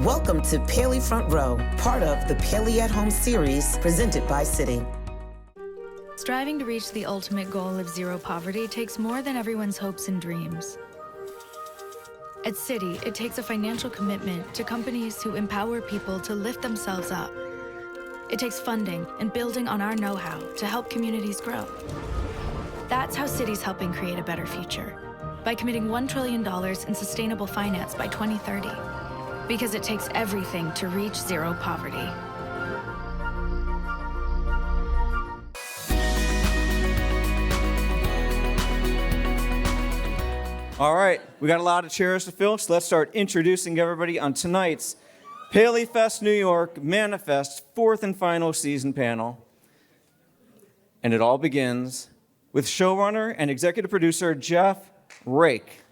Welcome to Paley Front Row, part of the Paley at Home series presented by Citi. Striving to reach the ultimate goal of zero poverty takes more than everyone's hopes and dreams. At Citi, it takes a financial commitment to companies who empower people to lift themselves up. It takes funding and building on our know-how to help communities grow. That's how Citi's helping create a better future, by committing $1 trillion in sustainable finance by 2030. Because it takes everything to reach zero poverty. All right, we got a lot of chairs to fill, so let's start introducing everybody on tonight's PaleyFest New York Manifest fourth and final season panel. And it all begins with showrunner and executive producer Jeff Rake.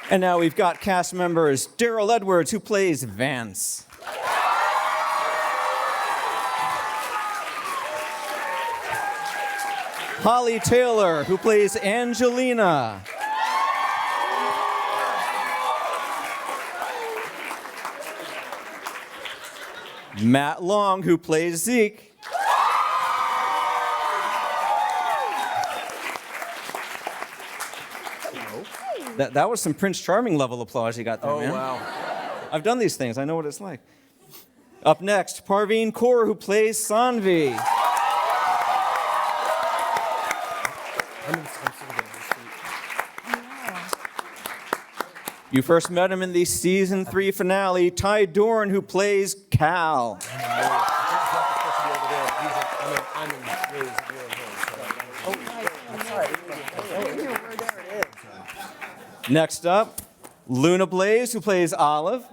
And now we've got cast members Daryl Edwards, who plays Vance. Holly Taylor, who plays Angelina. Matt Long, who plays Zeke. That was some Prince Charming level applause you got there, man. Oh, wow. I've done these things. I know what it's like. Up next, Parvenu Kaur, who plays Saanvi. You first met him in the season 3 finale, Doran, who plays Cal. Next up, Luna Blaise, who plays Olive.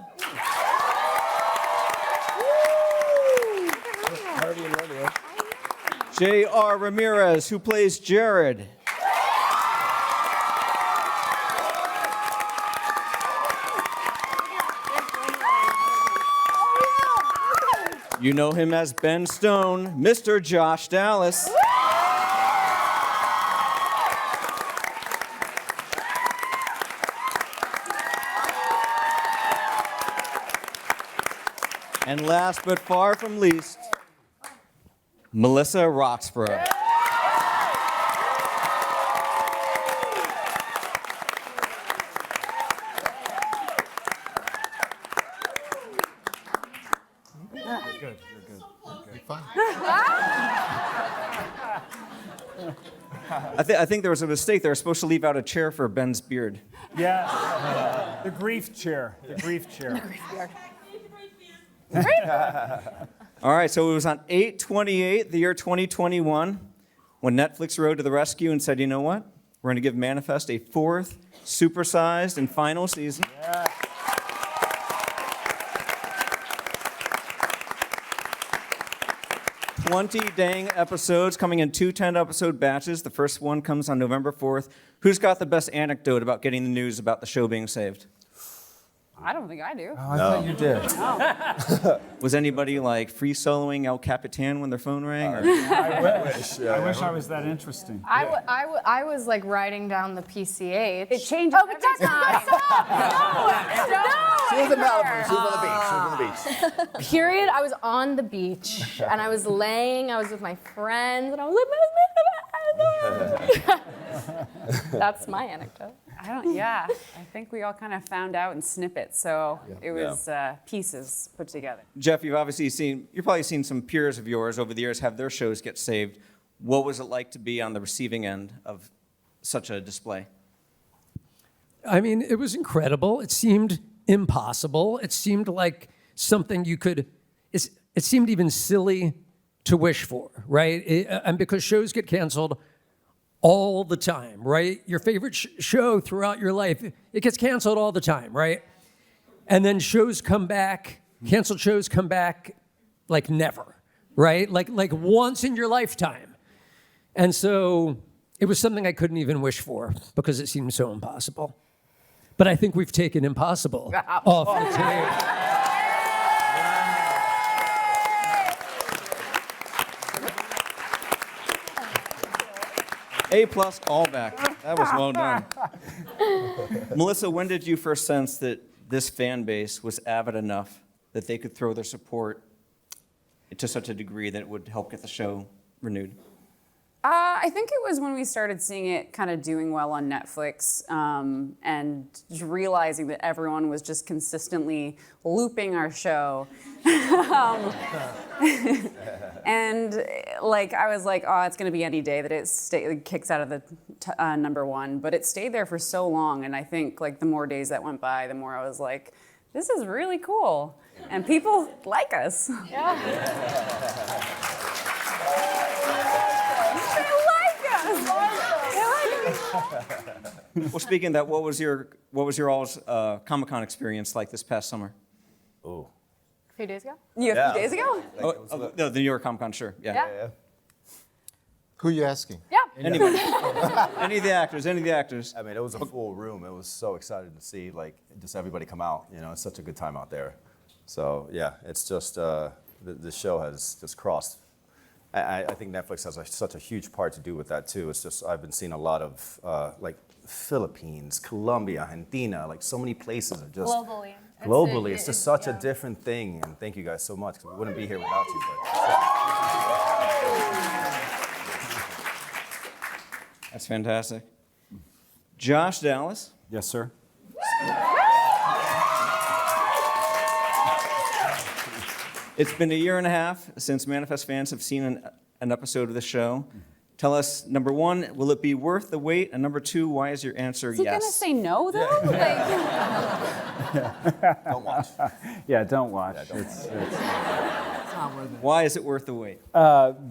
J.R. Ramirez, who plays Jared. You know him as Ben Stone, Mr. Josh Dallas. And last but far from least, Melissa Roxburgh. I think there was a mistake. They were supposed to leave out a chair for Ben's beard. Yeah, the grief chair. The grief chair. All right, so it was on 8/28, the year 2021, when Netflix rode to the rescue and said, you know what? We're going to give Manifest a fourth, supersized, and final season. Yeah. Dang episodes coming in 2 10-episode batches. The first one comes on November 4th. Who's got the best anecdote about getting the news about the show being saved? I don't think I do. Oh, I thought you did. No. Was anybody like free soloing El Capitan when their phone rang? Or? I wish I was that interesting. I was like writing down the PCH. It changes. Oh, but that's not. She was in Malibu. She was on the beach. Period. I was on the beach and I was with my friends and I was like, that's my anecdote. I think we all kind of found out in snippets, so it was pieces put together. Jeff, you've probably seen some peers of yours over the years have their shows get saved. What was it like to be on the receiving end of such a display? I mean, it was incredible. It seemed impossible. It seemed like something you could, it seemed even silly to wish for, right? And because shows get canceled all the time, right? Your favorite show throughout your life, it gets canceled all the time, right? And then shows come back, canceled shows come back like never, right? Like once in your lifetime. And so it was something I couldn't even wish for because it seemed so impossible. But I think we've taken impossible off the table. A+ all back. That was well done. Melissa, when did you first sense that this fan base was avid enough that they could throw their support to such a degree that it would help get the show renewed? I think it was when we started seeing it kind of doing well on Netflix, and just realizing that everyone was just consistently looping our show. And like I was like, oh, it's going to be any day that it kicks out of the number one. But it stayed there for so long, and I think like the more days that went by, the more I was like, this is really cool, and people like us. Well, speaking of that, what was your all's Comic-Con experience like this past summer? A few days ago? Yeah, a few days ago? No, the New York Comic-Con, sure. Yeah. Who are you asking? Yeah. Anybody. Any of the actors. I mean, it was a full room. It was so exciting to see, like, just everybody come out. You know, it's such a good time out there. So, yeah, it's just, the show has just crossed. I think Netflix has such a huge part to do with that, too. It's just, I've been seeing a lot of, like, Philippines, Colombia, Argentina, like, so many places are just... Globally. It's just such a different thing. And thank you guys so much, because we wouldn't be here without you. That's fantastic. Josh Dallas. Yes, sir. It's been a year and a half since Manifest fans have seen an episode of the show. Tell us, number one, will it be worth the wait? And number two, why is your answer yes? Is he going to say no, though? Don't watch. Yeah, don't watch. Yeah, don't it's Why is it worth the wait?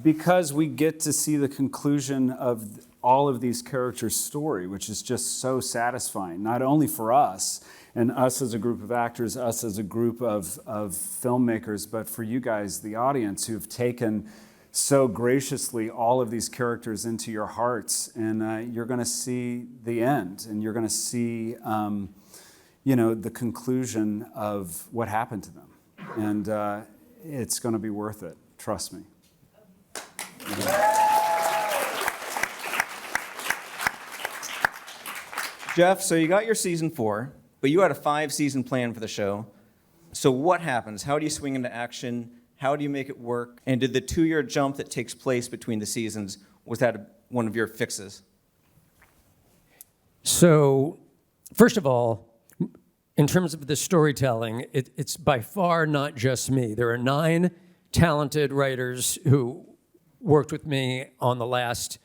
because we get to see the conclusion of all of these characters' story, which is just so satisfying, not only for us, and us as a group of actors, us as a group of filmmakers, but for you guys, the audience, who've taken so graciously all of these characters into your hearts, and you're going to see the end, and you're going to see, the conclusion of what happened to them, and it's going to be worth it. Trust me. Jeff, so you got your season 4, but you had a 5-season plan for the show. So what happens? How do you swing into action? How do you make it work? And did the 2-year jump that takes place between the seasons, was that one of your fixes? So, first of all, in terms of the storytelling, it's by far not just me. There are 9 talented writers who worked with me on the last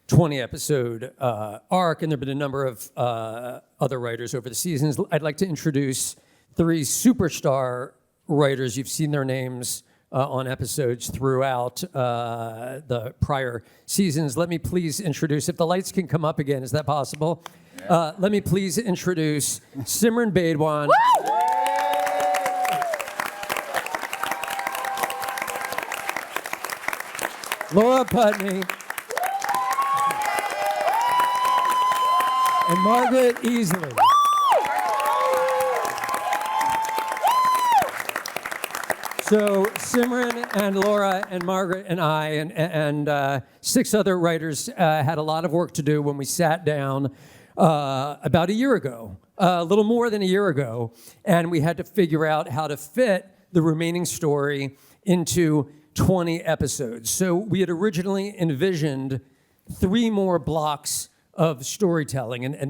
20-episode arc, and there have been a number of other writers over the seasons. I'd like to introduce 3 superstar writers. You've seen their names on episodes throughout the prior seasons. Let me please introduce, if the lights can come up again, is that possible? Let me please introduce Simran Baidwan. Laura Putney. And Margaret Easley. So Simran and Laura and Margaret and I and 6 other writers had a lot of work to do when we sat down about a year ago, a little more than a year ago, and we had to figure out how to fit the remaining story into 20 episodes. So we had originally envisioned 3 more blocks of storytelling, and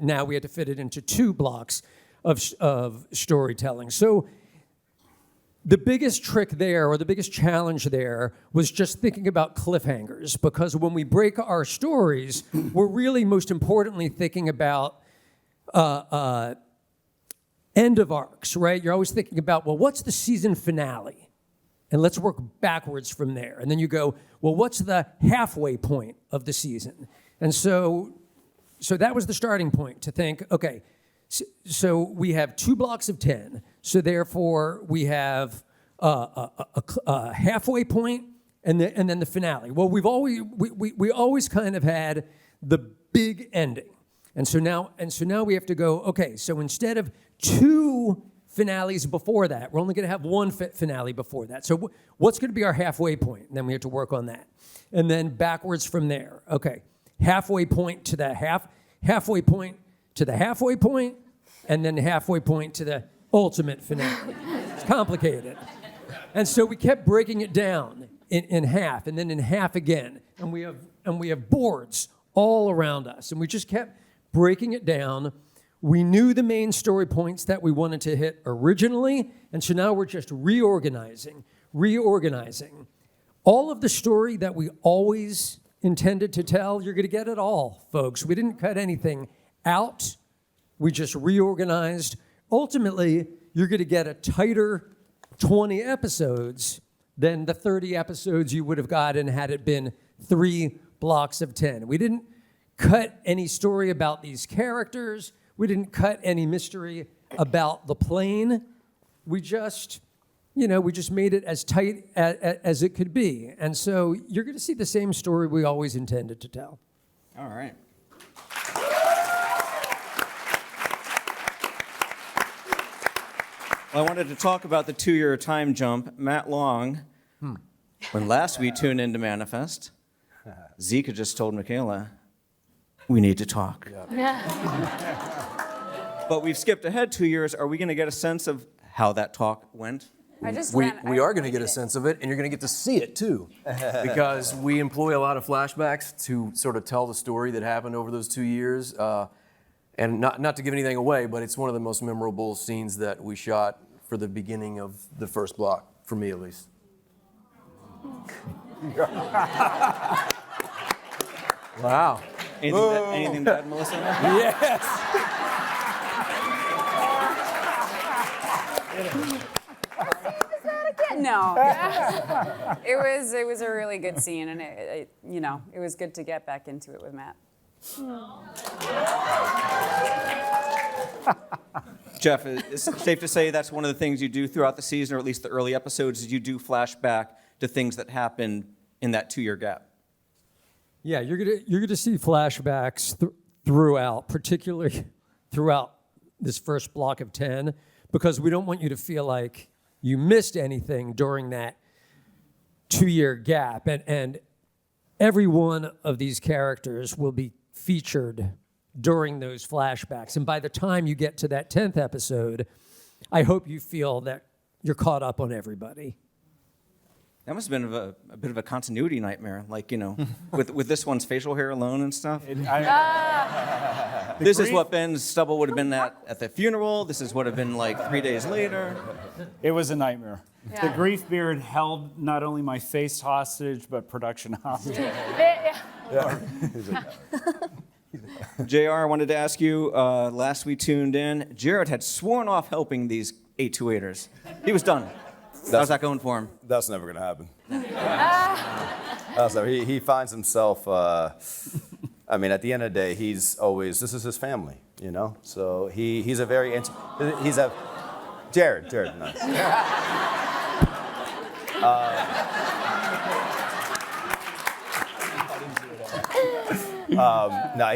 now we had to fit it into 2 blocks of storytelling. So the biggest trick there, or the biggest challenge there, was just thinking about cliffhangers, because when we break our stories, we're really most importantly thinking about end of arcs, right? You're always thinking about, well, what's the season finale? And let's work backwards from there. And then you go, well, what's the halfway point of the season? And so that was the starting point, to think, okay, so we have 2 blocks of 10. So therefore, we have a halfway point and then the finale. Well, we always kind of had the big ending, and so now we have to go. Okay, so instead of 2 finales before that. We're only going to have one finale before that. So what's going to be our halfway point? And then we have to work on that. And then backwards from there. Okay, halfway point to the halfway point to the halfway point, and then halfway point to the ultimate finale. It's complicated. And so we kept breaking it down in half, and then in half again. And we have boards all around us. And we just kept breaking it down. We knew the main story points that we wanted to hit originally, and so now we're just reorganizing. All of the story that we always intended to tell, you're going to get it all, folks. We didn't cut anything out. We just reorganized. Ultimately, you're going to get a tighter 20 episodes than the 30 episodes you would have gotten had it been 3 blocks of 10. We didn't cut any story about these characters. We didn't cut any mystery about the plane. We just made it as tight as it could be. And so you're going to see the same story we always intended to tell. All right. Well, I wanted to talk about the 2-year time jump. Matt Long, when last we tuned into Manifest, Zika just told Michaela, we need to talk. But we've skipped ahead 2 years. Are we going to get a sense of how that talk went? We are going to get a sense of it, and you're going to get to see it too, because we employ a lot of flashbacks to sort of tell the story that happened over those 2 years. And not to give anything away, but it's one of the most memorable scenes that we shot for the beginning of the first block, for me at least. Wow. Anything to add, Melissa? Yes. No, it was a really good scene, and it was good to get back into it with Matt. Jeff, it's safe to say that's one of the things you do throughout the season, or at least the early episodes, is you do flashback to things that happened in that 2-year gap. Yeah, you're gonna see flashbacks throughout, particularly throughout this first block of 10, because we don't want you to feel like you missed anything during that 2-year gap. And every one of these characters will be featured during those flashbacks. And by the time you get to that 10th episode, I hope you feel that you're caught up on everybody. That must have been a bit of a continuity nightmare, with this one's facial hair alone and stuff. This is what Ben's stubble would have been at the funeral. This is what would have been like 3 days later. It was a nightmare. Yeah. The grief beard held not only my face hostage, but production hostage. JR, I wanted to ask you, last we tuned in, Jared had sworn off helping these 828ers. He was done. How's that going for him? That's never going to happen. He finds himself, at the end of the day, this is his family, So he's a very, Jared, nice.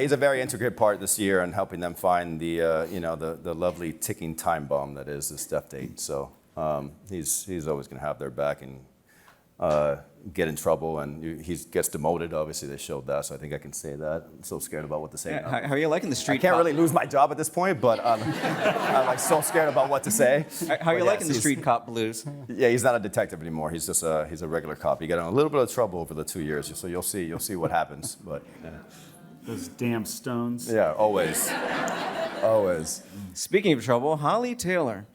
He's a very intricate part this year in helping them find the lovely ticking time bomb that is this death date. So he's always going to have their back and get in trouble, and he gets demoted. Obviously, they showed that, so I think I can say that. I'm so scared about what to say now. How are you liking the street? I can't really lose my job at this point, but I'm so scared about what to say. How are you liking the street cop blues? Yeah, he's not a detective anymore. He's just he's a regular cop. He got in a little bit of trouble over the 2 years, so you'll see what happens. But Those damn stones. yeah, always. Speaking of trouble, Holly Taylor.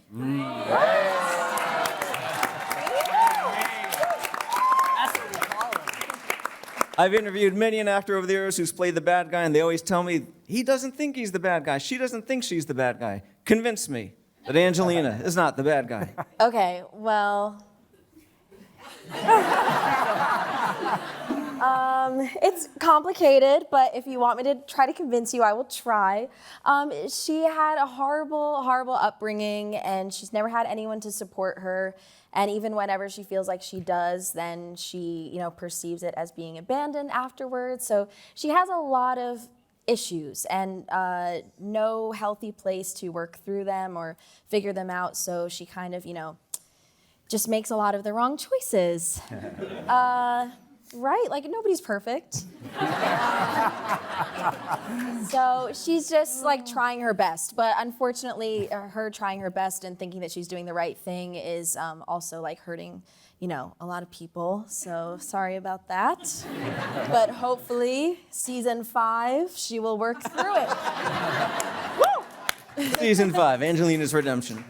I've interviewed many an actor over the years who's played the bad guy, and they always tell me, he doesn't think he's the bad guy. She doesn't think she's the bad guy. Convince me that Angelina is not the bad guy. Okay, well, it's complicated, but if you want me to try to convince you, I will try. She had a horrible, horrible upbringing, and she's never had anyone to support her. And even whenever she feels like she does, then she, perceives it as being abandoned afterwards. So she has a lot of issues and no healthy place to work through them or figure them out. So she kind of, just makes a lot of the wrong choices. Right? Like, nobody's perfect. So she's just like trying her best. But unfortunately, her trying her best and thinking that she's doing the right thing is also like hurting, a lot of people. So sorry about that. But hopefully, season 5, she will work through it. Woo! Season 5, Angelina's redemption.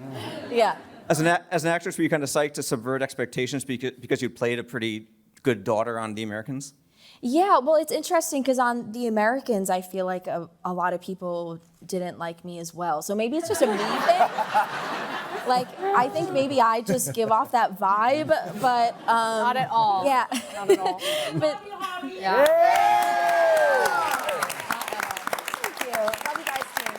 Yeah. As an actress, were you kind of psyched to subvert expectations because you played a pretty good daughter on The Americans? Yeah, well, it's interesting because on The Americans, I feel like a lot of people didn't like me as well. So maybe it's just a me thing. Like, I think maybe I just give off that vibe, but... Not at all. Yeah. Not at all. But... Yeah. Thank you. Love you guys too.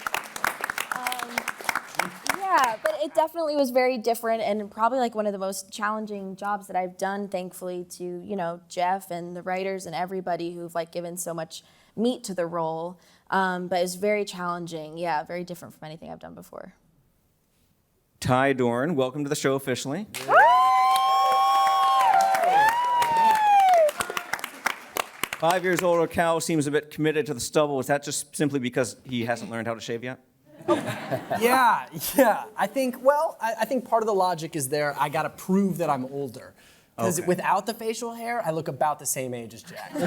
Yeah, but it definitely was very different and probably like one of the most challenging jobs that I've done, thankfully to, Jeff and the writers and everybody who've like given so much meat to the role. But it's very challenging. Yeah, very different from anything I've done before. Ty Doran, welcome to the show officially. 5 years older, Cal seems a bit committed to the stubble. Is that just simply because he hasn't learned how to shave yet? Yeah. I think part of the logic is there. I got to prove that I'm older. Because without the facial hair, I look about the same age as Jack. A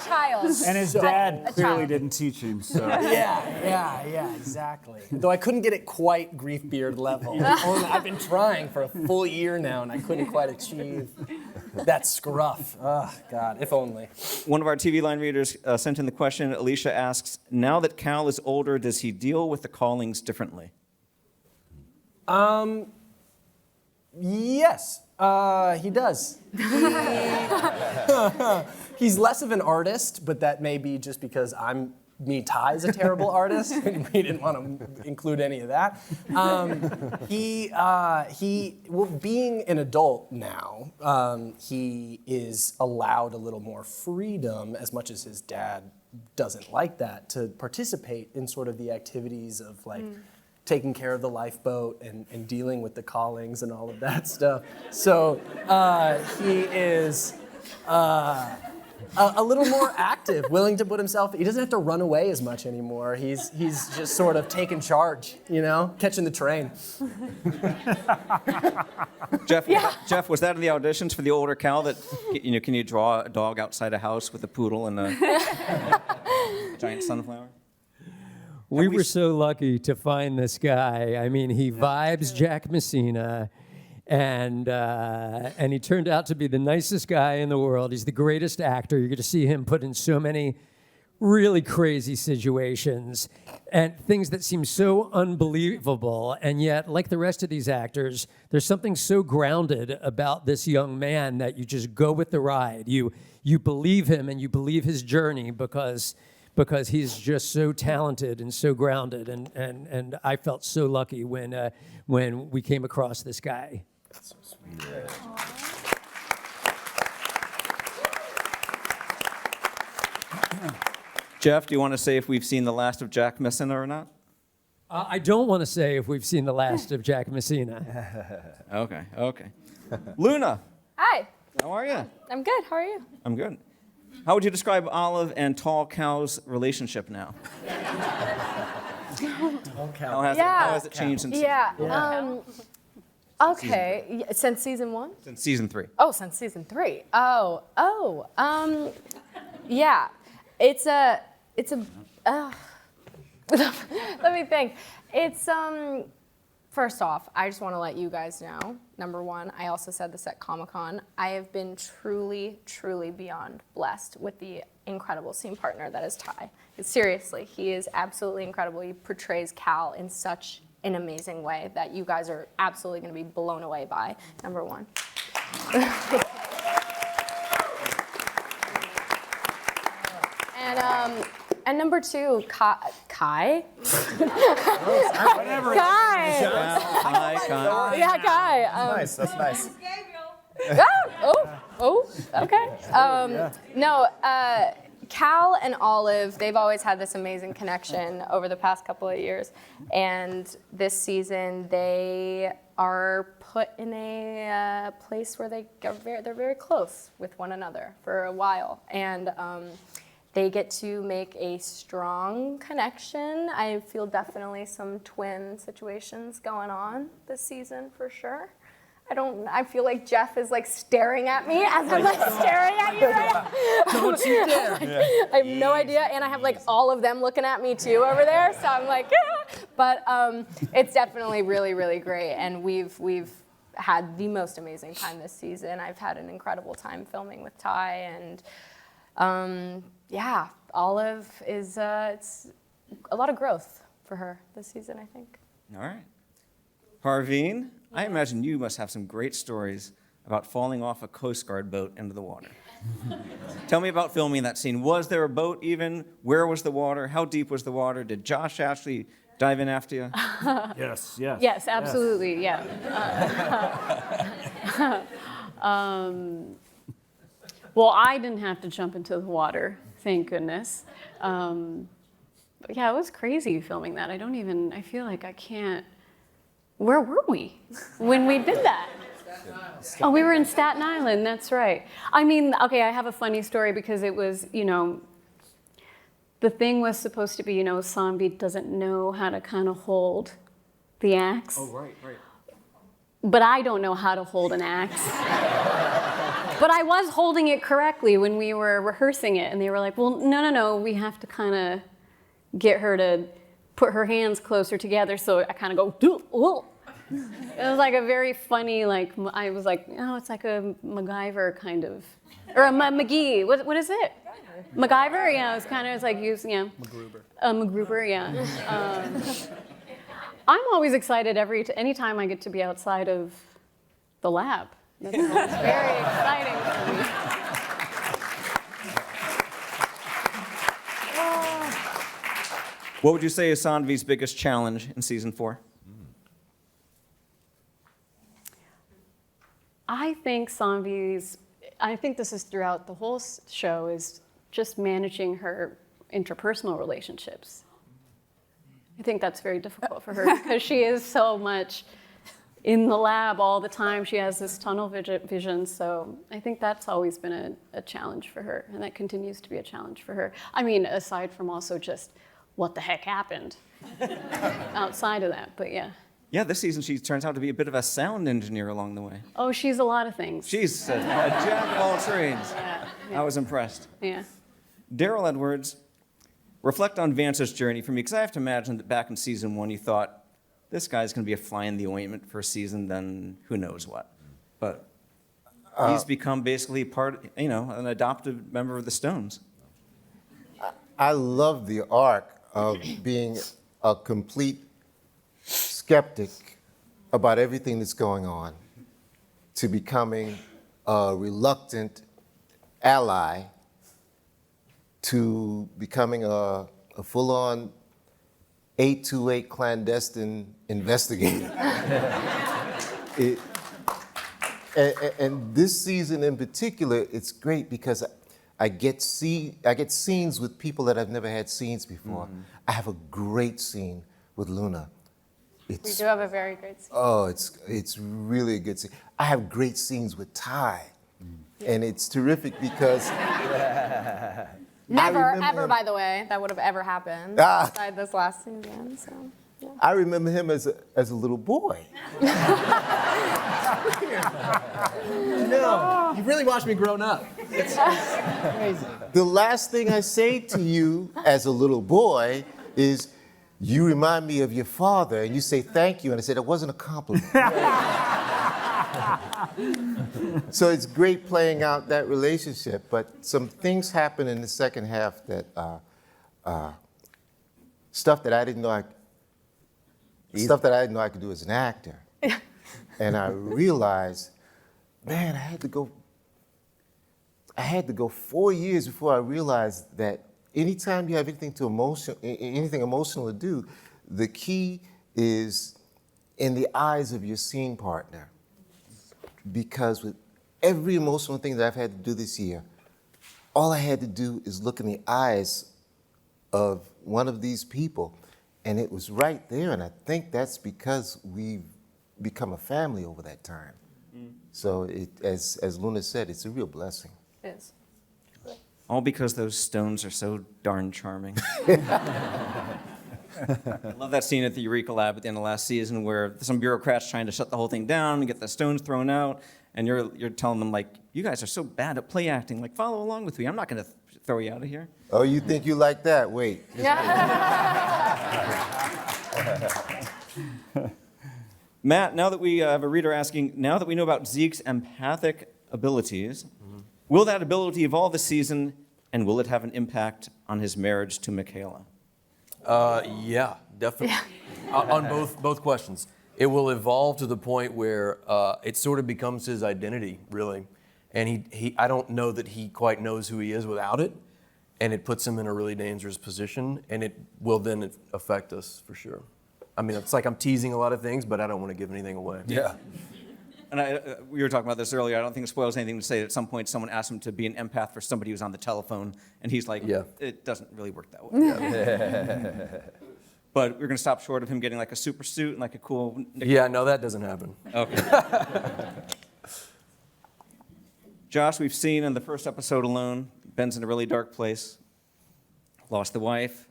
child. And his dad clearly didn't teach him, so. Yeah, exactly. Though I couldn't get it quite grief beard level. I've been trying for a full year now, and I couldn't quite achieve that scruff. Oh, God, if only. One of our TV line readers sent in the question. Alicia asks, now that Cal is older, does he deal with the callings differently? Yes. He does. He's less of an artist, but that may be just because Ty's a terrible artist, and we didn't want to include any of that. Being an adult now, he is allowed a little more freedom, as much as his dad doesn't like that, to participate in sort of the activities of like, taking care of the lifeboat and dealing with the callings and all of that stuff. So he is a little more active, willing to put himself, he doesn't have to run away as much anymore. He's just sort of taking charge, catching the train. Jeff, was that in the auditions for the older Cal that, can you draw a dog outside a house with a poodle and a giant sunflower? We were so lucky to find this guy. I mean, he vibes Jack Messina, and he turned out to be the nicest guy in the world. He's the greatest actor. You're going to see him put in so many really crazy situations and things that seem so unbelievable. And yet, like the rest of these actors, there's something so grounded about this young man that you just go with the ride. You believe him and you believe his journey because he's just so talented and so grounded, and I felt so lucky when we came across this guy. That's so sweet. Yeah. Jeff, do you want to say if we've seen the last of Jack Messina or not? I don't want to say if we've seen the last of Jack Messina. Okay. Luna. Hi. How are you? I'm good. How are you? I'm good. How would you describe Olive and Tall Cal's relationship now? How has it changed since? Okay. Since season 1? Since season 3. Oh, since season 3. Yeah. It's a. Let me think. It's First off, I just want to let you guys know, number one, I also said this at Comic-Con, I have been truly, truly beyond blessed with the incredible scene partner that is Ty. Seriously, he is absolutely incredible. He portrays Cal in such an amazing way that you guys are absolutely going to be blown away by, number one. And number two, Kai. Kai. Yeah, Kai. Nice. That's nice. Okay. No, Cal and Olive, they've always had this amazing connection over the past couple of years. And this season, they are put in a place where they're very close with one another for a while. And they get to make a strong connection. I feel definitely some twin situations going on this season for sure. I feel like Jeff is like staring at me as I'm like staring at you right now. Don't you dare. I have no idea, and I have like all of them looking at me too over there, so I'm like, yeah. But it's definitely really, really great, and we've had the most amazing time this season. I've had an incredible time filming with Ty, and yeah, Olive is, it's a lot of growth for her this season, I think. All right. Parvenu, I imagine you must have some great stories about falling off a Coast Guard boat into the water. Tell me about filming that scene. Was there a boat even? Where was the water? How deep was the water? Did Josh actually dive in after you? Yes. Yes, absolutely, yeah. Well, I didn't have to jump into the water, thank goodness. But yeah, it was crazy filming that. I feel like I can't. Where were we when we did that? Oh, we were in Staten Island, that's right. I mean, okay, I have a funny story because it was, the thing was supposed to be, Saanvi doesn't know how to kind of hold the axe. Oh, right. But I don't know how to hold an axe. But I was holding it correctly when we were rehearsing it, and they were like, well, no, we have to kind of get her to put her hands closer together, so I kind of go, whoa. It was like a very funny, I was like, oh, it's like a MacGyver kind of, or a McGee, what is it? MacGyver, yeah, it's like using, yeah. MacGruber, yeah. I'm always excited anytime I get to be outside of the lab. That's very exciting for me. What would you say is Saanvi's biggest challenge in season 4? I think this is throughout the whole show, is just managing her interpersonal relationships. I think that's very difficult for her because she is so much in the lab all the time. She has this tunnel vision, so I think that's always been a challenge for her, and that continues to be a challenge for her. I mean, aside from also just what the heck happened outside of that, but yeah. Yeah, this season she turns out to be a bit of a sound engineer along the way. Oh, she's a lot of things. She's a jack of all trades. Yeah. I was impressed. Yeah. Daryl Edwards, reflect on Vance's journey for me, because I have to imagine that back in season 1 you thought, this guy's going to be a fly in the ointment for a season, then who knows what. But he's become basically an adopted member of the Stones. I love the arc of being a complete skeptic about everything that's going on to becoming a reluctant ally to becoming a full-on 828 clandestine investigator. And this season in particular, it's great because I get scenes with people that I've never had scenes before. Mm-hmm. I have a great scene with Luna. We do have a very great scene. Oh, it's really a good scene. I have great scenes with Ty, and it's terrific because Never, by the way, that would have ever happened outside this last season. So, yeah. I remember him as a little boy. No, you've really watched me grown up. It's crazy. The last thing I say to you as a little boy is, you remind me of your father, and you say thank you, and I said it wasn't a compliment. So it's great playing out that relationship, but some things happen in the second half that stuff that I didn't know I could do as an actor. And I realized, man, I had to go 4 years before I realized that anytime you have anything emotional to do, the key is in the eyes of your scene partner. Because with every emotional thing that I've had to do this year, all I had to do is look in the eyes of one of these people, and it was right there. And I think that's because we've become a family over that time. So, as Luna said, it's a real blessing. It is. All because those stones are so darn charming. I love that scene at the Eureka Lab at the end of last season where some bureaucrats trying to shut the whole thing down and get the stones thrown out, and you're telling them, like, you guys are so bad at play acting, like, follow along with me. I'm not going to throw you out of here. Oh, you think you like that? Wait. Matt, now that we have a reader asking, now that we know about Zeke's empathic abilities, will that ability evolve this season, and will it have an impact on his marriage to Michaela? Yeah, definitely. On both questions. It will evolve to the point where it sort of becomes his identity, really. And I don't know that he quite knows who he is without it. And it puts him in a really dangerous position. And it will then affect us for sure. I mean, it's like I'm teasing a lot of things, but I don't want to give anything away. Yeah. And we were talking about this earlier. I don't think it spoils anything to say that at some point someone asked him to be an empath for somebody who's on the telephone, and he's like, it doesn't really work that way. But we're going to stop short of him getting like a super suit and like a cool nickname. Yeah, no, that doesn't happen. Okay. Josh, we've seen in the first episode alone, Ben's in a really dark place. Lost the wife,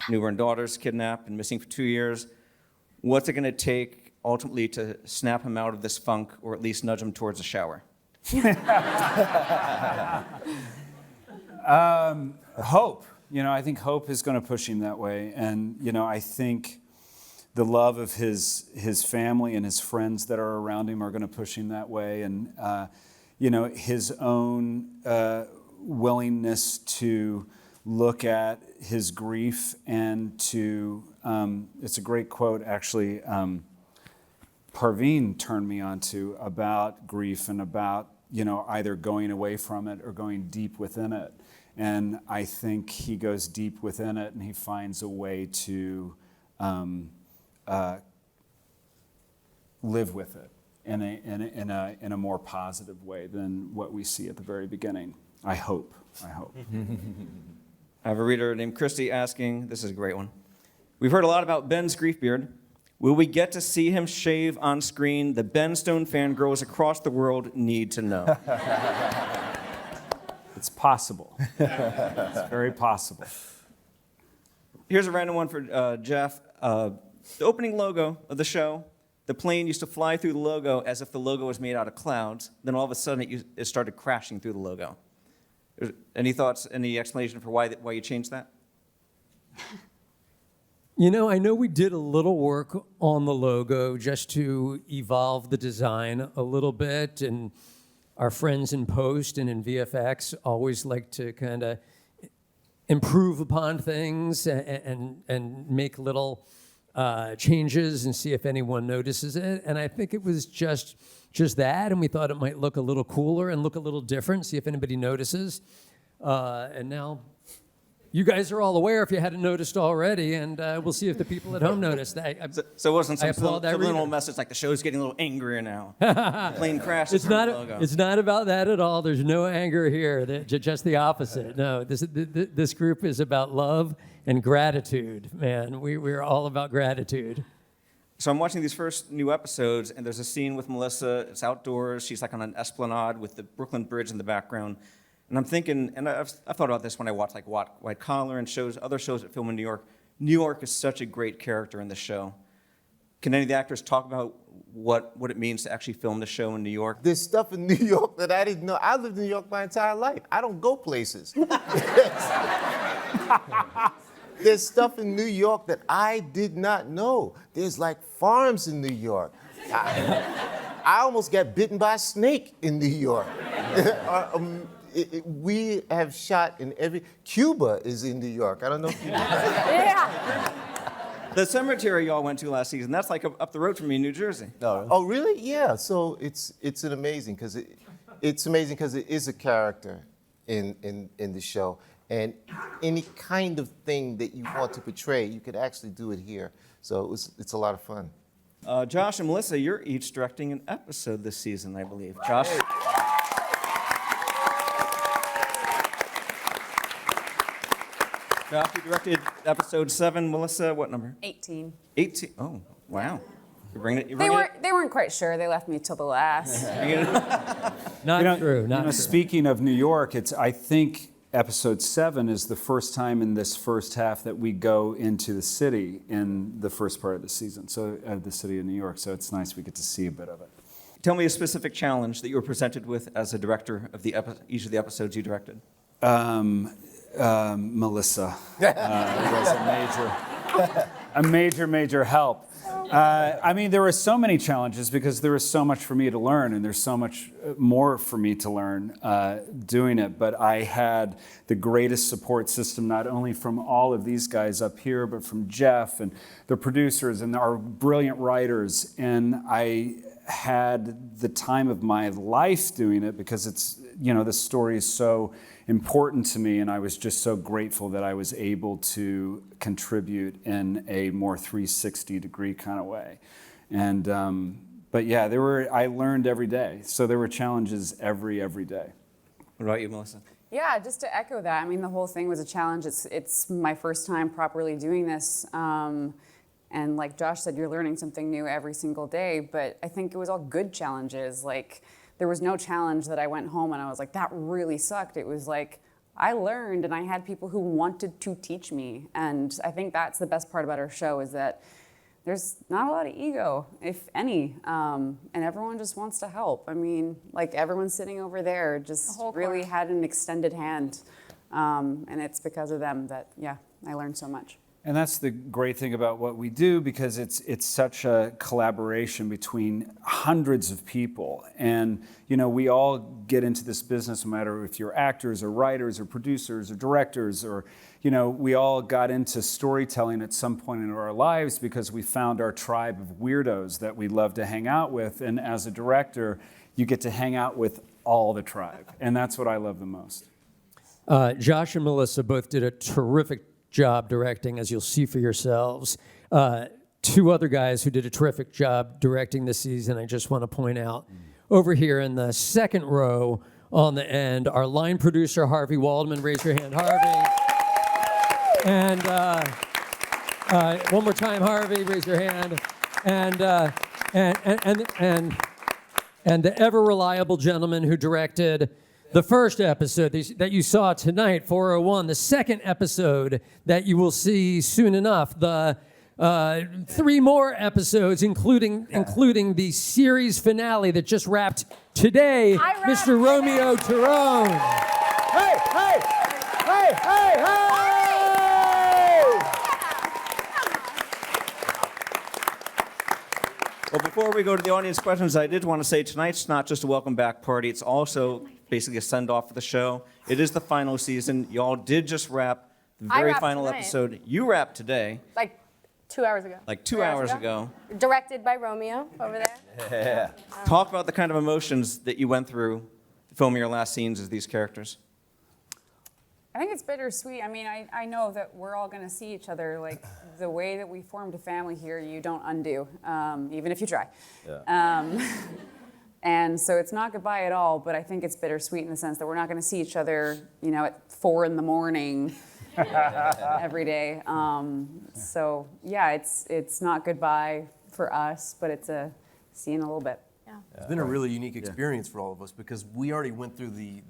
newborn daughter's kidnapped and missing for 2 years. What's it going to take ultimately to snap him out of this funk, or at least nudge him towards a shower? Hope. I think hope is going to push him that way. And, I think the love of his family and his friends that are around him are going to push him that way. And, his own willingness to look at his grief and to, it's a great quote, actually, Parvenu turned me on to about grief and about, either going away from it or going deep within it. And I think he goes deep within it and he finds a way to live with it in a more positive way than what we see at the very beginning. I hope. I have a reader named Christy asking, this is a great one. We've heard a lot about Ben's grief beard. Will we get to see him shave on screen? The Ben Stone fangirls across the world need to know. It's possible. It's very possible. Here's a random one for Jeff. The opening logo of the show, the plane used to fly through the logo as if the logo was made out of clouds. Then all of a sudden it started crashing through the logo. Any thoughts, any explanation for why you changed that? I know we did a little work on the logo just to evolve the design a little bit, and our friends in post and in VFX always like to kind of improve upon things and make little changes and see if anyone notices it. And I think it was just that, and we thought it might look a little cooler and look a little different, see if anybody notices. And now you guys are all aware if you hadn't noticed already, and we'll see if the people at home noticed. So it wasn't some subliminal message like the show's getting a little angrier now. Plane crashes. It's not about that at all. There's no anger here. Just the opposite. No, this group is about love and gratitude, man. We're all about gratitude. So I'm watching these first new episodes, and there's a scene with Melissa. It's outdoors. She's like on an esplanade with the Brooklyn Bridge in the background. And I'm thinking, and I've thought about this when I watch like White Collar and other shows that film in New York. New York is such a great character in the show. Can any of the actors talk about what it means to actually film the show in New York? There's stuff in New York that I didn't know. I lived in New York my entire life. I don't go places. There's stuff in New York that I did not know. There's like farms in New York. I almost got bitten by a snake in New York. We have shot in Cuba is in New York. I don't know if you know. Yeah. The cemetery y'all went to last season, that's like up the road from me in New Jersey. Oh, really? Yeah. So it's amazing because it is a character in the show. And any kind of thing that you want to portray, you could actually do it here. So it's a lot of fun. Josh and Melissa, you're each directing an episode this season, I believe. Josh? Josh, you directed episode 7. Melissa, what number? 18. 18. Oh, wow. You're bringing it. They weren't quite sure. They left me till the last. Not true. Not true. Speaking of New York, I think episode 7 is the first time in this first half that we go into the city in the first part of the season, so the city of New York. So it's nice we get to see a bit of it. Tell me a specific challenge that you were presented with as a director of each of the episodes you directed. Melissa was a major help. I mean, there were so many challenges because there was so much for me to learn, and there's so much more for me to learn doing it. But I had the greatest support system, not only from all of these guys up here, but from Jeff and the producers and our brilliant writers. And I had the time of my life doing it because it's, the story is so important to me, and I was just so grateful that I was able to contribute in a more 360-degree kind of way. And but yeah, I learned every day, so there were challenges every day. What about you, Melissa? Yeah, just to echo that, I mean, the whole thing was a challenge. It's my first time properly doing this. And like Josh said, you're learning something new every single day, but I think it was all good challenges. Like, there was no challenge that I went home and I was like, that really sucked. It was like, I learned and I had people who wanted to teach me. And I think that's the best part about our show is that there's not a lot of ego, if any, and everyone just wants to help. I mean, like everyone sitting over there just really had an extended hand. And it's because of them that, yeah, I learned so much. And that's the great thing about what we do, because it's such a collaboration between hundreds of people. And, we all get into this business, no matter if you're actors or writers or producers or directors, or, we all got into storytelling at some point in our lives because we found our tribe of weirdos that we love to hang out with. And as a director, you get to hang out with all the tribe. And that's what I love the most. Josh and Melissa both did a terrific job directing, as you'll see for yourselves. 2 other guys who did a terrific job directing this season, I just want to point out. Over here in the second row on the end, our line producer, Harvey Waldman. Raise your hand, Harvey. And one more time, Harvey, raise your hand. And the ever reliable gentleman who directed the first episode that you saw tonight, 401, the second episode that you will see soon enough, the 3 more episodes, including the series finale that just wrapped today, Mr. Romeo Doran. Hey! Well, before we go to the audience questions, I did want to say tonight's not just a welcome back party. It's also basically a send-off for the show. It is the final season. Y'all did just wrap the very final episode. You wrapped today. Like 2 hours ago. Like 2 hours ago. Directed by Romeo over there. Yeah. Talk about the kind of emotions that you went through filming your last scenes as these characters. I think it's bittersweet. I mean, I know that we're all going to see each other. Like, the way that we formed a family here, you don't undo, even if you try. Yeah. And so it's not goodbye at all, but I think it's bittersweet in the sense that we're not going to see each other, at 4 a.m. every day. So, yeah, it's not goodbye for us, but it's a see you in a little bit. It's been a really unique experience for all of us because we already went through the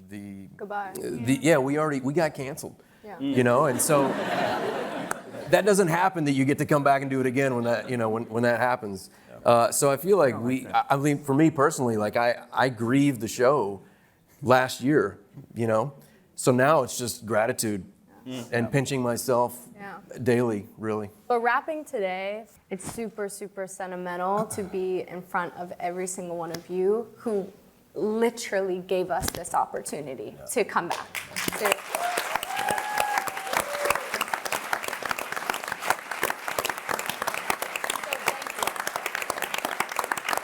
goodbye. We got canceled. Yeah. And so that doesn't happen that you get to come back and do it again when that when that happens. So I feel like I mean, for me personally, like I grieved the show last year, So now it's just gratitude and pinching myself daily, really. But wrapping today, it's super, super sentimental to be in front of every single one of you who literally gave us this opportunity to come back.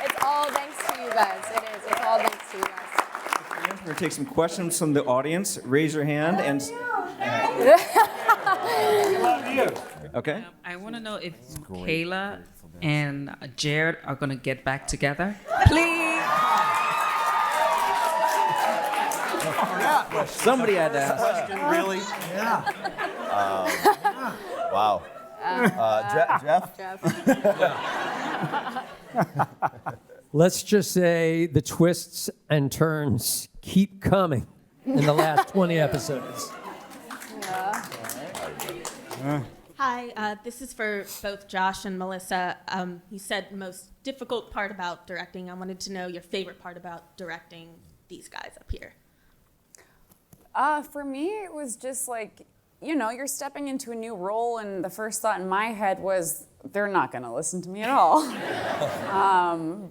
It's all thanks to you guys. It is. It's all thanks to you guys. We're going to take some questions from the audience. Raise your hand and... Okay. I want to know if Kayla and Jared are going to get back together. Please. Somebody had to ask. Question, really? Yeah. Wow. Jeff? Let's just say the twists and turns keep coming in the last 20 episodes. Hi, this is for both Josh and Melissa. You said most difficult part about directing. I wanted to know your favorite part about directing these guys up here. For me, it was just like, you're stepping into a new role, and the first thought in my head was, they're not gonna listen to me at all.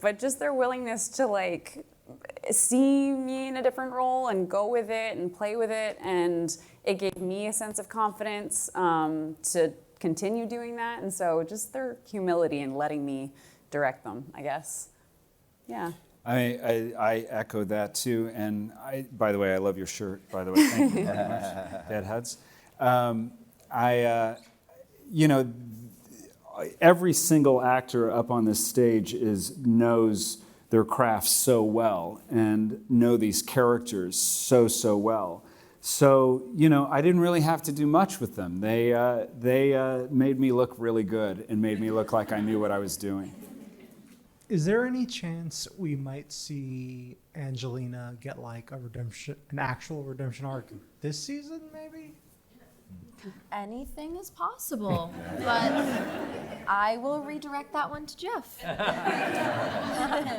But just their willingness to like see me in a different role and go with it and play with it, and it gave me a sense of confidence to continue doing that. And so just their humility in letting me direct them, I guess. Yeah. I echo that too, and by the way, I love your shirt. By the way, thank you very much, Deadheads. Every single actor up on this stage knows their craft so well and know these characters so well. So I didn't really have to do much with them. They made me look really good and made me look like I knew what I was doing. Is there any chance we might see Angelina get like an actual redemption arc this season, maybe? Anything is possible, but I will redirect that one to Jeff.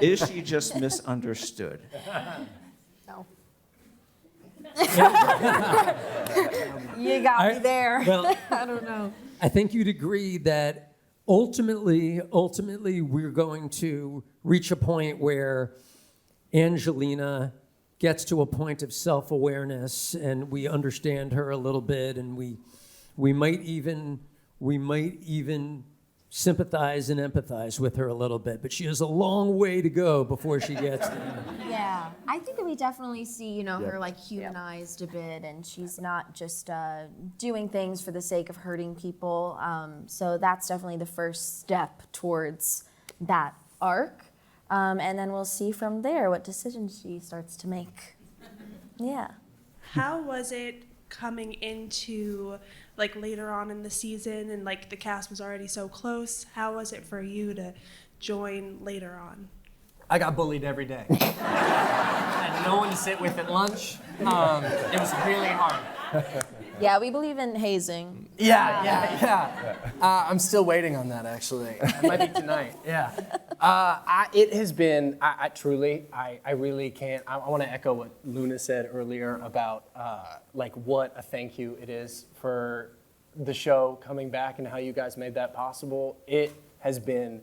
Is she just misunderstood? No. You got me there. Well, I don't know. I think you'd agree that ultimately, we're going to reach a point where Angelina gets to a point of self-awareness, and we understand her a little bit, and we might even sympathize and empathize with her a little bit. But she has a long way to go before she gets there. Yeah, I think that we definitely see, her like humanized a bit, and she's not just doing things for the sake of hurting people. So that's definitely the first step towards that arc. And then we'll see from there what decisions she starts to make. Yeah. How was it coming into like later on in the season, and like the cast was already so close? How was it for you to join later on? I got bullied every day. I had no one to sit with at lunch. It was really hard. Yeah, we believe in hazing. Yeah. I'm still waiting on that, actually. It might be tonight. Yeah. It has been, I really can't. I want to echo what Luna said earlier about like what a thank you it is for the show coming back and how you guys made that possible. It has been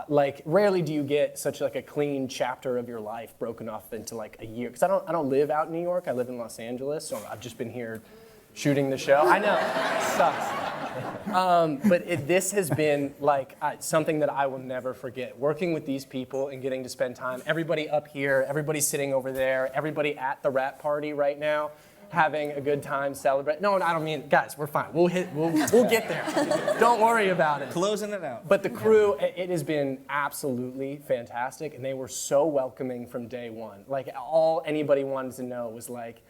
like rarely do you get such like a clean chapter of your life broken off into like a year. Because I don't live out in New York. I live in Los Angeles, so I've just been here shooting the show. I know, it sucks. But this has been like something that I will never forget. Working with these people and getting to spend time. Everybody up here, everybody sitting over there, everybody at the rap party right now, having a good time, celebrate. No, I don't mean, guys, we're fine. We'll get there. Don't worry about it. Closing it out. But the crew, it has been absolutely fantastic, and they were so welcoming from day one. Like all anybody wanted to know was like,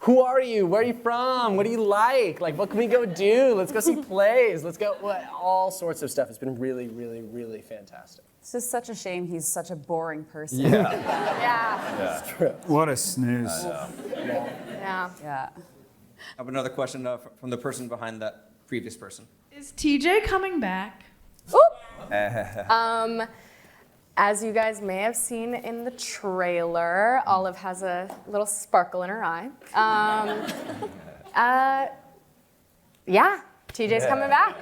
who are you? Where are you from? What do you like? Like, what can we go do? Let's go see plays. Let's go, all sorts of stuff. It's been really, really, really fantastic. It's just such a shame he's such a boring person. Yeah. It's true. What a snooze. Yeah. I have another question from the person behind that previous person. Is TJ coming back? As you guys may have seen in the trailer, Olive has a little sparkle in her eye. Yeah, TJ's coming back.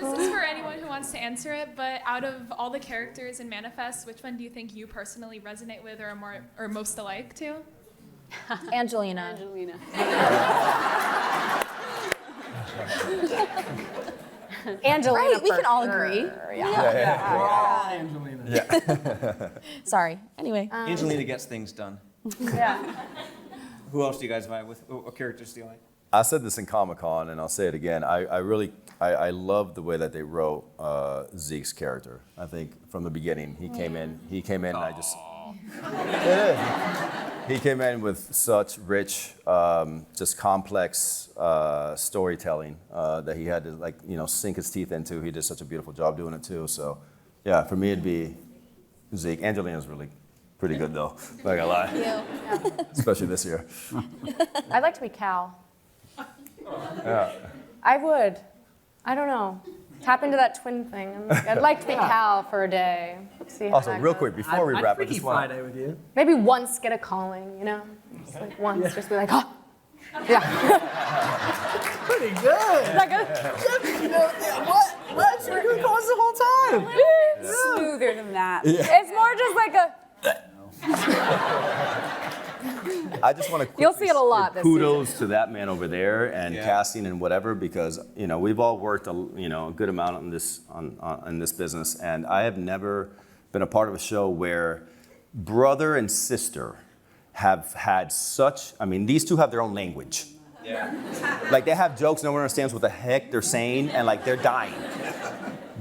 This is for anyone who wants to answer it, but out of all the characters in Manifest, which one do you think you personally resonate with or are most alike to? Angelina. Angelina. Right, we can all agree. We're all Angelina. Yeah. Sorry. Anyway. Angelina gets things done. Yeah. Who else do you guys vibe with? What characters do you like? I said this in Comic-Con, and I'll say it again. I love the way that they wrote Zeke's character. I think from the beginning, he came in, and all. It is. He came in with such rich, just complex storytelling that he had to sink his teeth into. He did such a beautiful job doing it too. So, yeah, for me it'd be Zeke. Angelina's really pretty good though. Not gonna lie. Thank you. Especially this year. I'd like to be Cal. Yeah. I would. I don't know. Tap into that twin thing. I'd like to be Cal for a day. See how Also, that real goes. quick, before we wrap, I just want Friday with you. Maybe once get a calling, you know? Just like once, just be like, oh. Yeah. Pretty good. Is that good? You know, what? She was doing calls the whole time. Smoother than that. It's more just like a. I just want to You'll see it a lot this kudos to that man over there and casting and whatever, because we've all worked a good amount on this in this business, and I have never been a part of a show where brother and sister have had such. I mean, these two have their own language. Yeah. Like they have jokes, no one understands what the heck they're saying, and like they're dying.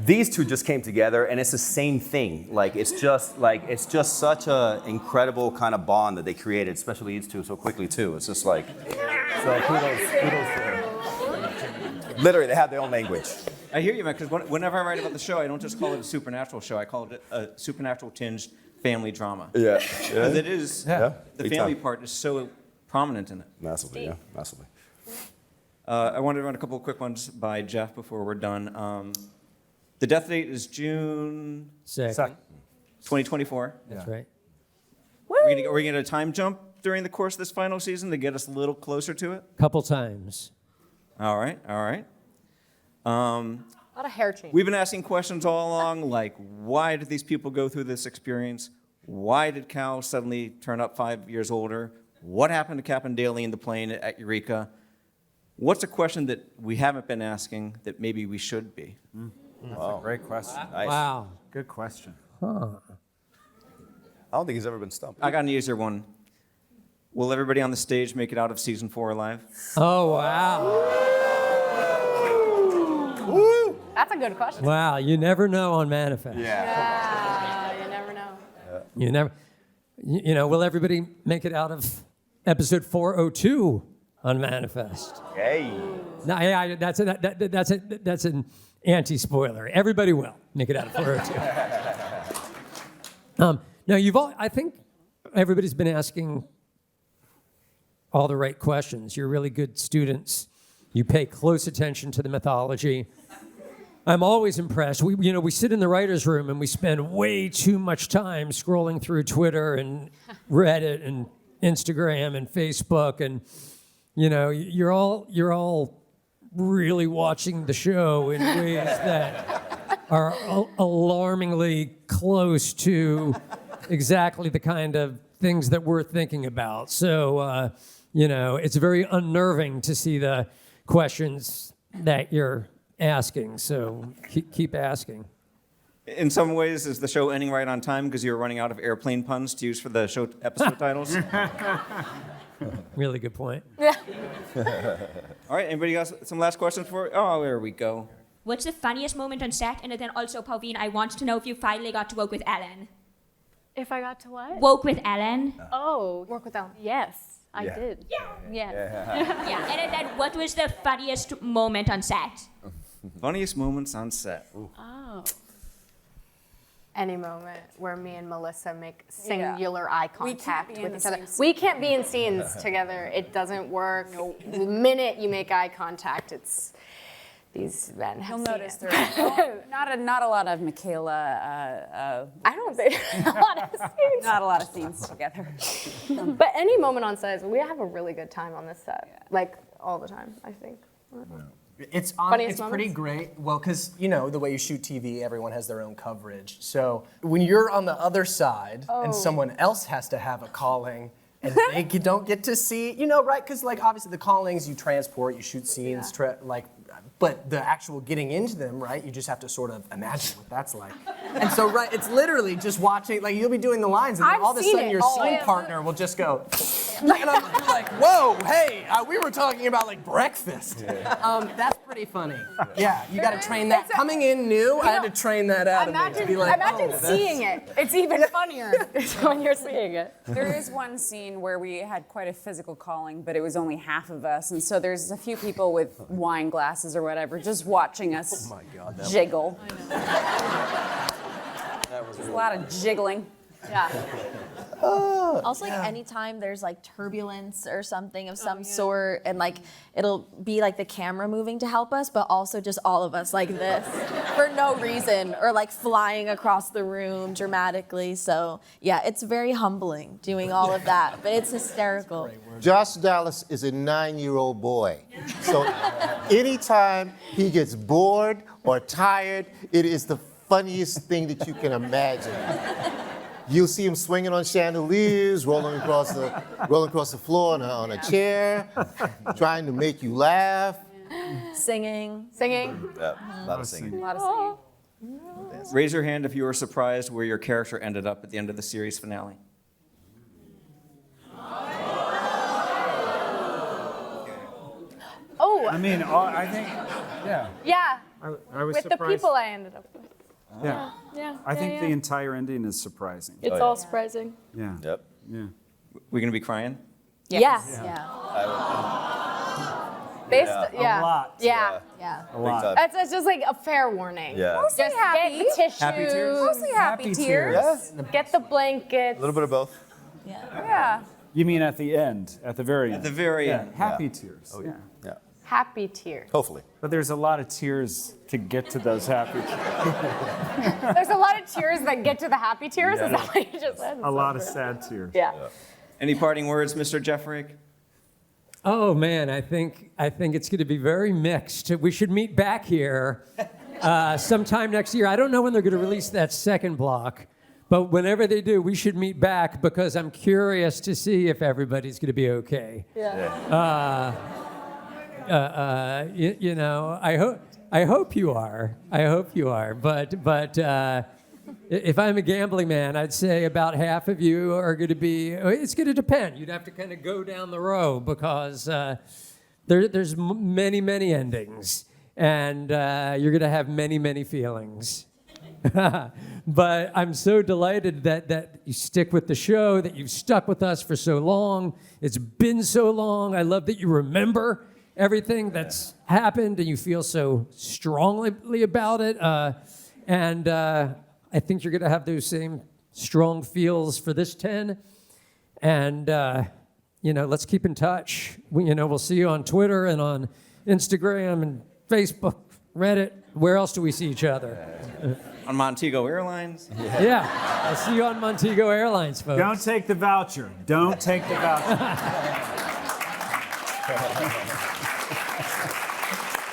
These two just came together, and it's the same thing. Like it's just such a incredible kind of bond that they created, especially these two so quickly too. It's just like so kudos to them. Literally, they have their own language. I hear you, man, because whenever I write about the show, I don't just call it a supernatural show. I call it a supernatural tinged family drama. Yeah. Because it is, the family part is so prominent in it. Massively, yeah, massively. I wanted to run a couple of quick ones by Jeff before we're done. The death date is June 2nd. 2024. That's right. Are we going to get a time jump during the course of this final season to get us a little closer to it? Couple times. All right. A lot of hair change. We've been asking questions all along, like, why did these people go through this experience? Why did Cal suddenly turn up 5 years older? What happened to Captain Daly in the plane at Eureka? What's a question that we haven't been asking that maybe we should be? That's a great question. Nice. Wow. Good question. I don't think he's ever been stumped. I got an easier one. Will everybody on the stage make it out of season 4 alive? Oh, wow. Woo! That's a good question. Wow, you never know on Manifest. Yeah, you never know. You never, will everybody make it out of episode 402 on Manifest? Hey. No, yeah, that's an anti-spoiler. Everybody will make it out of 402. Now, I think everybody's been asking all the right questions. You're really good students. You pay close attention to the mythology. I'm always impressed. We sit in the writer's room and we spend way too much time scrolling through Twitter and Reddit and Instagram and Facebook, and you're all really watching the show in ways that are alarmingly close to exactly the kind of things that we're thinking about. So, it's very unnerving to see the questions that you're asking. So keep asking. In some ways, is the show ending right on time because you're running out of airplane puns to use for the show episode titles? Really good point. Yeah. All right, anybody got some last questions for? Oh, there we go. What's the funniest moment on set? And then also, Parvenu, I want to know if you finally got to work with Ellen. If I got to what? Work with Ellen. Oh, work with Ellen. Yes, I did. Yeah. Yes. Yeah. And then what was the funniest moment on set? Funniest moments on set. Oh. Any moment where me and Melissa make singular eye contact with each other. We can't be in scenes together. It doesn't work. The minute you make eye contact, it's these men have You'll seen notice it. there's not a lot of Michaela. I don't think a lot of scenes. Not a lot of scenes together. But any moment on set, we have a really good time on this set. Like all the time, I think. It's Funniest pretty moments? great. Well, because the way you shoot TV, everyone has their own coverage. So when you're on the other side and someone else has to have a calling and they don't get to see, right? Because obviously the callings you transport, you shoot scenes, but the actual getting into them, right? You just have to sort of imagine what that's like. And so, right, it's literally just watching, like you'll be doing the lines and then I've all of a seen sudden it. your Oh, scene yeah. partner will just go, and I'm like, whoa, hey, we were talking about like breakfast. That's pretty funny. Yeah, you got to train that. Coming in new, I had to train that out of me to be like, Imagine seeing it. It's even funnier when you're seeing it. There is one scene where we had quite a physical calling, but it was only half of us, and so there's a few people with wine glasses or whatever just watching us jiggle. There's a lot of jiggling. Yeah. Also, like anytime there's like turbulence or something of some sort, and like it'll be like the camera moving to help us, but also just all of us like this for no reason, or like flying across the room dramatically. So yeah, it's very humbling doing all of that, but it's hysterical. Josh Dallas is a 9-year-old boy. So anytime he gets bored or tired, it is the funniest thing that you can imagine. You'll see him swinging on chandeliers, rolling across the floor on a chair, trying to make you laugh. Singing. Yeah, a lot of singing. A lot of singing. Raise your hand if you were surprised where your character ended up at the end of the series finale. Oh. I mean, I think, yeah. Yeah. I was with surprised. the people I ended up with. Yeah. Yeah. I think the entire ending is surprising. It's all surprising. Yeah. Yep. Yeah. We gonna be crying? Yes. Based, A lot. Yeah. A lot. It's just like a fair warning. Yeah. Mostly Just happy. get the tissues. Happy tears? Mostly happy tears. Yeah. Get the blankets. A little bit of both. Yeah. You mean at the end, at the very end? At the very end. Happy tears. Oh, yeah. Yeah. Happy tears. Hopefully. But there's a lot of tears to get to those happy tears. There's a lot of tears that get to the happy tears. Is that what you just said? A lot of sad tears. Yeah. Any parting words, Mr. Jeff Rake? Oh man, I think it's going to be very mixed. We should meet back here sometime next year. I don't know when they're going to release that second block, but whenever they do, we should meet back because I'm curious to see if everybody's going to be okay. Yeah. You know, I hope you are. I hope you are. But if I'm a gambling man, I'd say about half of you are going to be. It's going to depend. You'd have to kind of go down the row because there's many endings, and you're going to have many feelings. But I'm so delighted that you stick with the show, that you've stuck with us for so long. It's been so long. I love that you remember everything that's happened and you feel so strongly about it. And I think you're going to have those same strong feels for this 10. And, let's keep in touch. We'll see you on Twitter and on Instagram and Facebook, Reddit. Where else do we see each other? On Montego Airlines? Yeah. I'll see you on Montego Airlines, folks. Don't take the voucher. Don't take the voucher.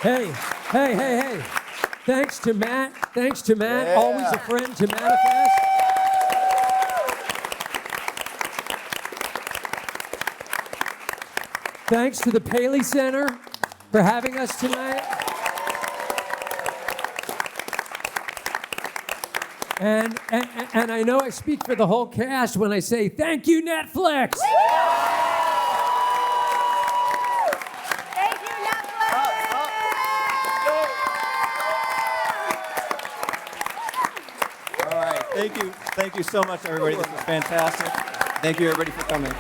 Hey. Thanks to Matt. Yeah. Always a friend to Manifest. Thanks to the Paley Center for having us tonight. And I know I speak for the whole cast when I say thank you, Netflix. Thank you so much, everybody. This was fantastic. Thank you, everybody, for coming.